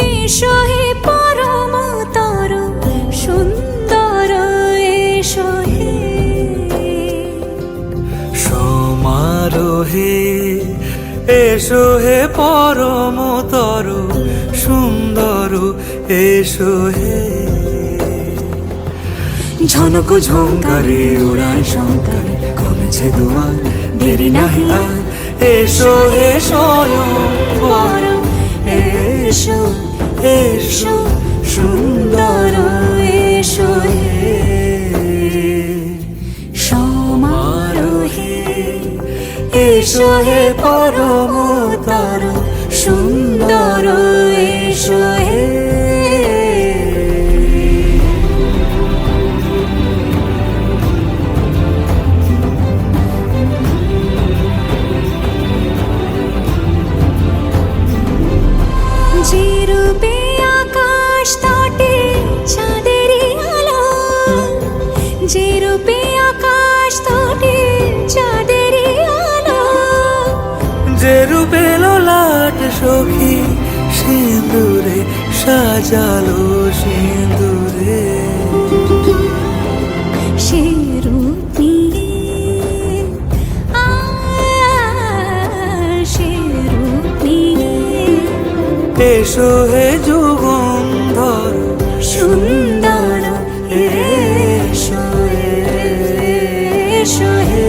এসো হে পরমতর সুন্দর, এসো হে সমারোহে, এসো হে পরমতর সুন্দর, এসো হে। ঝনক ঝঙ্কারে উড়ায় শঙ্কারে কমেছে দুয়ার, দেরি নাহি আর, এসো হে স্বয়ংবর, এসো এসো সুন্দর, এসো হে সমারোহে। এসো হে পরমতর সুন্দর, এসো হে। যে রূপে আকাশ তটে চাঁদেরই আলো, যে রূপে আকাশ তটে চাঁদেরই আলো, যে রূপে ললাট সখী সিঁদুরে সাজালো সিঁদুরে, সে রূপ নিয়ে সে রূপ নিয়ে এসো হে যুগন্ধর সুন্দর, এসো এসো হে।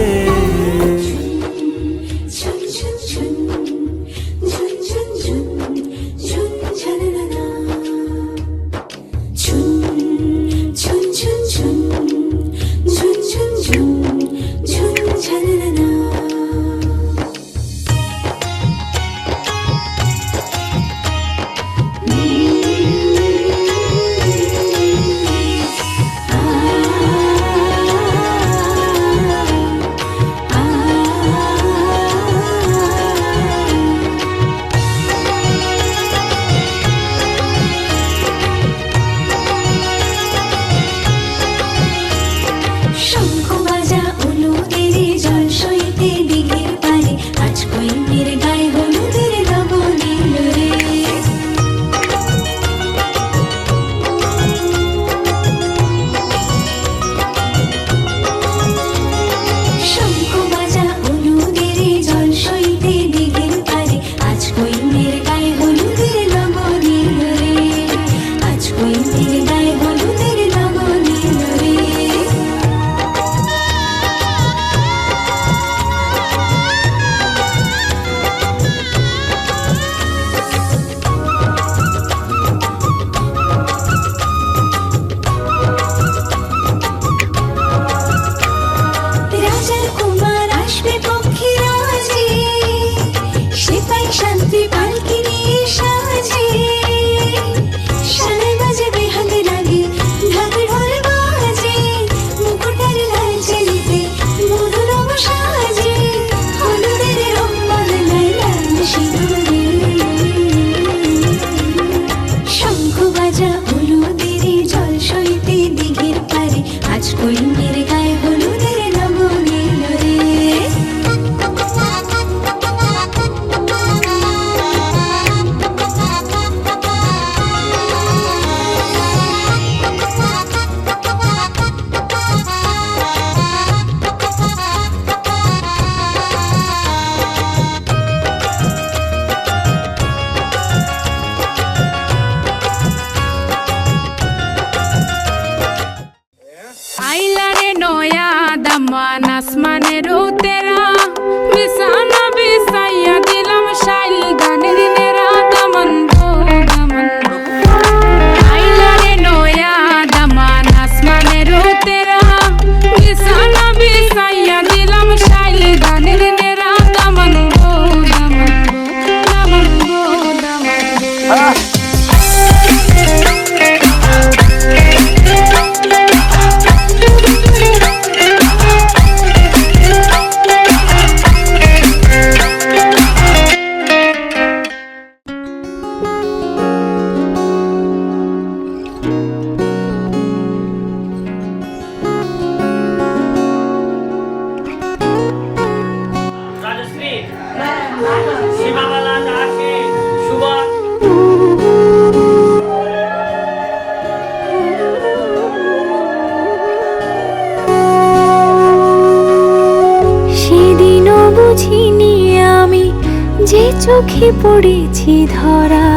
পড়েছি ধরা,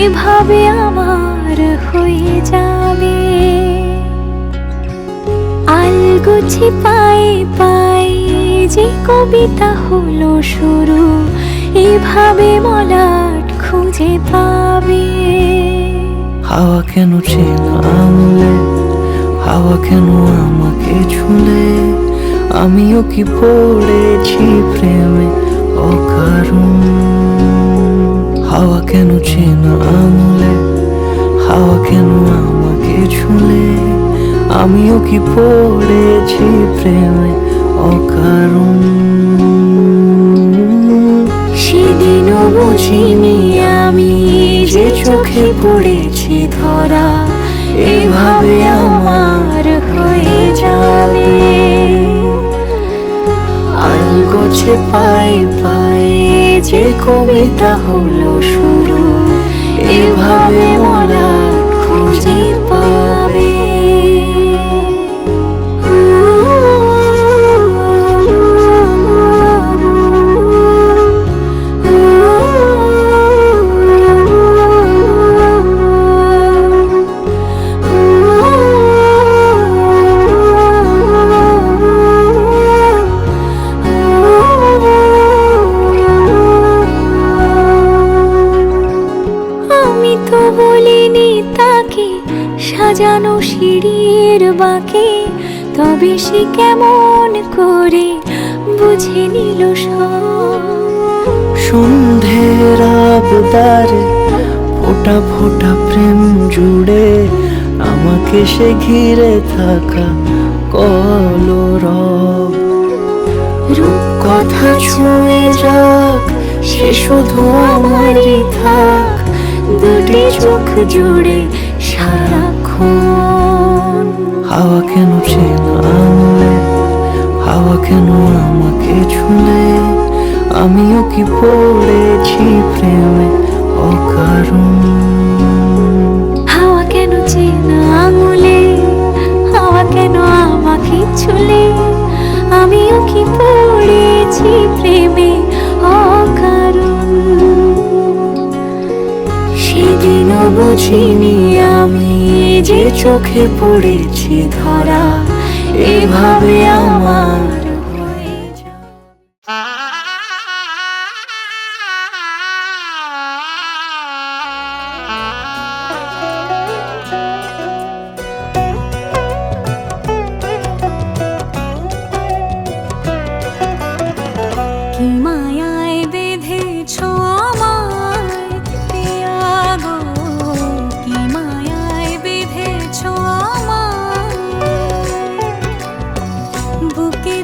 এভাবে আমার হয়ে যাবে। আলগোছে পায়ে পায়ে যে কবিতা হলো শুরু, এভাবে মলাট খুঁজে পাবে। হাওয়া কেন চেনা আঙুলে, হাওয়া কেন আমাকে ছুলে, আমিও কি পড়েছি প্রেমে অকারণ। হাওয়া কেন চেনা আঙুলে, হাওয়া কেন আমাকে ছুলে, আমিও কি পড়েছি প্রেমে অকারণ। সেদিনও বুঝিনি আমি যে চোখে পড়েছি ধরা, এভাবে আমার হয়ে যাবে। আলগোছে পায়ে পায়ে যে কবিতা হলো শুরু, এভাবে মলাট খুঁজে পাবে। আমি তো বলিনি তাকে সাজানো সিঁড়ির বাঁকে, তবে সে কেমন করে বুঝে নিল সব। সন্ধ্যের আবদারে ফোটা ফোটা প্রেম জুড়ে, আমাকে সে ঘিরে থাকা কলরব। রূপকথা ছুঁয়ে যাক, সে শুধু আমারই থাক, দুটি চোখ জুড়ে সারাক্ষণ। হাওয়া কেন চেনা আঙুলে, হাওয়া কেন আমাকে ছুলে, আমিও কি পড়েছি প্রেমে অকারণ। হাওয়া কেন চেনা আঙুলে, হাওয়া কেন আমাকে ছুলে, আমিও কি পড়েছি প্রেমে অকারণ। সেদিনও বুঝিনি আমি যে চোখে পড়েছি ধরা, এভাবে আমার হয়ে যাবে। কি মায়ায় বেঁধেছ আমায় পিয়া গো, কি মায়ায় বেঁধেছ আমায়, বুকে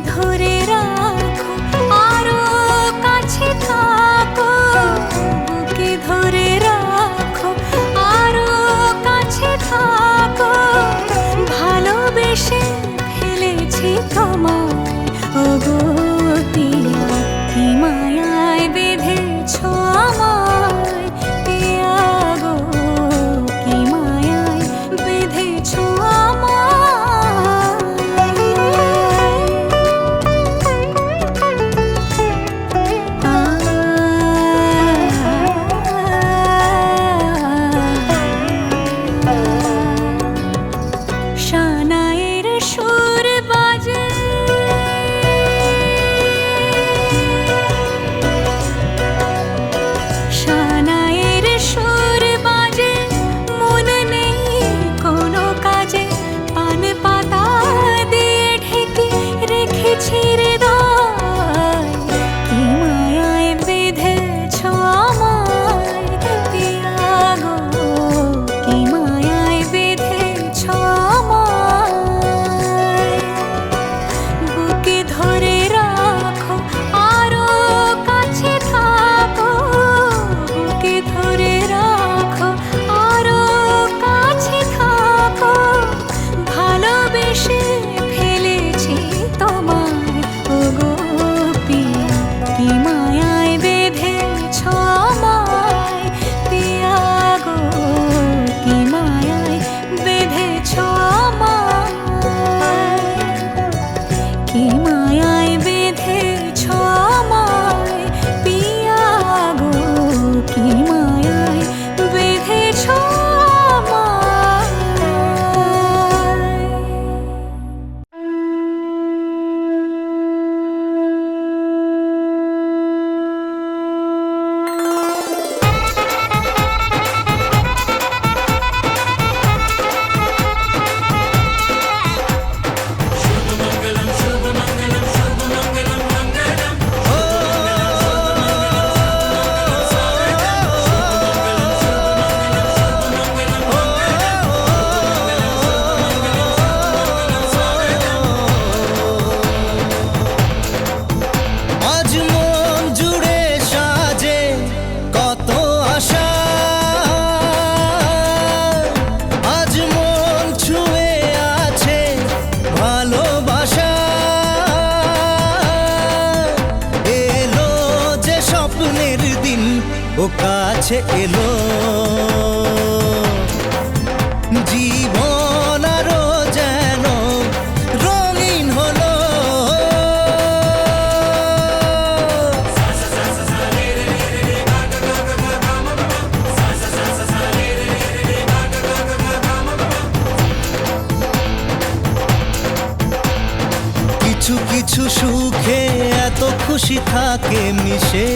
কাছে এলো জীবন আরো যেন রঙিন হলো কিছু কিছু সুখে এত খুশি থাকে মিশে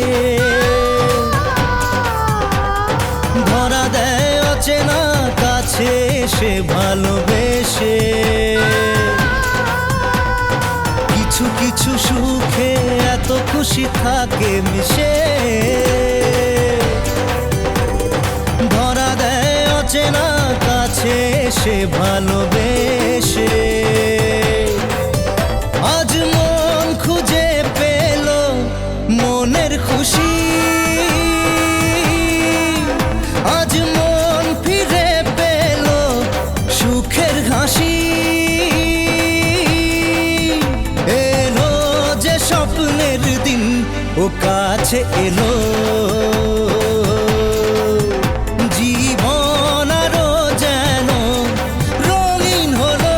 ধরা দেয় অচেনা কাছে এসে ভালোবেসে কিছু কিছু সুখে এত খুশি থাকে মিশে ধরা দেয় অচেনা কাছে এসে ভালোবেসে আজ মন খুঁজে পেল মনের খুশি আজ মন ফিরে পেল সুখের হাসি এলো যে স্বপ্নের দিন ও কাছে এলো জীবন আরো যেন রঙিন হলো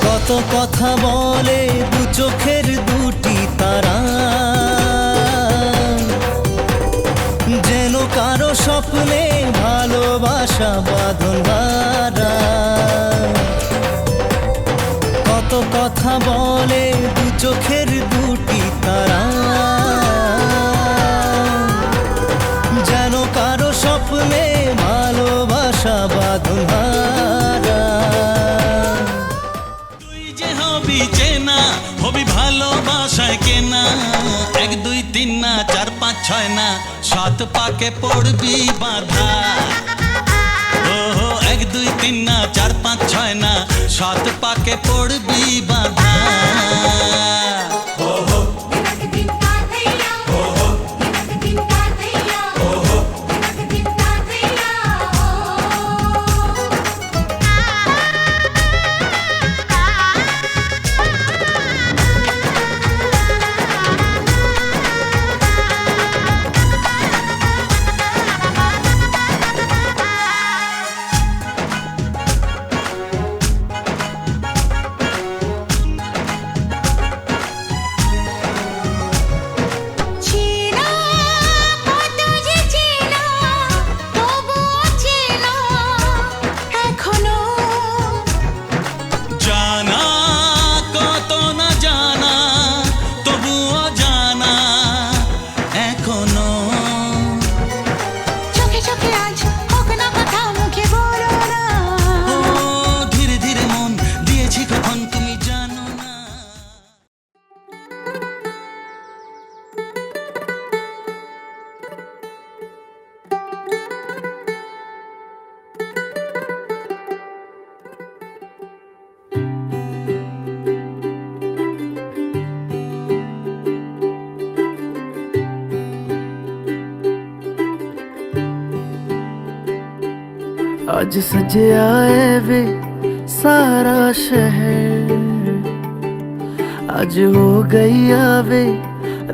কত কথা বলে দু চোখের দুটি তারা যেন কারো স্বপ্নে ভালোবাসা বাঁধন হারা কত কথা বলে দু চোখের দুটি তারা যেন কারো স্বপ্নে ভালোবাসা বাঁধন হারা চেনা হবি ভালোবাসায় কেনা 1 2 3 না 4 5 6 না 7 পাকে পড়বি বাঁধা ওহো 1 2 3 না 4 5 6 না 7 পাকে পড়বি বাঁধা आज सजया है वे सारा शहर आज हो गई आवे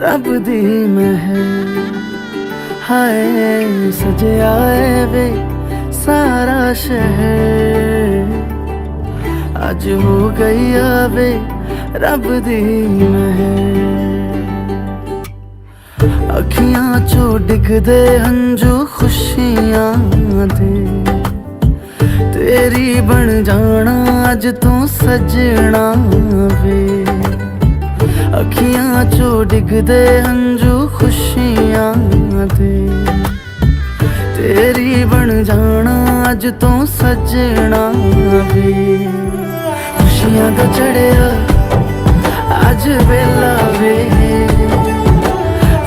रब दी महर हाय सजया है वे सारा शहर आज हो गई आवे रब दी महर अखियां चो डिगदे हंजू खुशियां दे तेरी बन जाना अज तू सजना वे अखियां चो डिगदे हंजू खुशियां दे तेरी बन जाना अज तू सजना वे खुशियां दा चढ़िया ਅੱਜ ਵੇਲਾ ਵੇ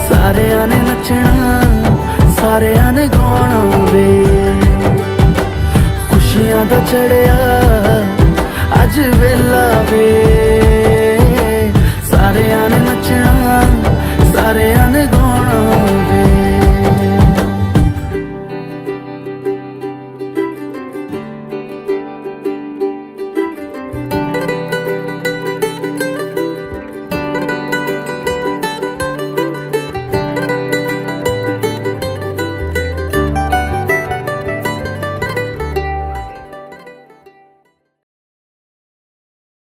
ਸਾਰਿਆਂ ਨੇ ਨੱਚਣਾ ਸਾਰਿਆਂ ਨੇ ਗਾਉਣਾ ਵੇ ਖੁਸ਼ੀਆਂ ਦਾ ਚੜਿਆ ਅੱਜ ਵੇਲਾ ਵੇ ਸਾਰਿਆਂ ਨੇ ਨੱਚਣਾ ਸਾਰਿਆਂ ਨੇ ਗਾਉਣਾ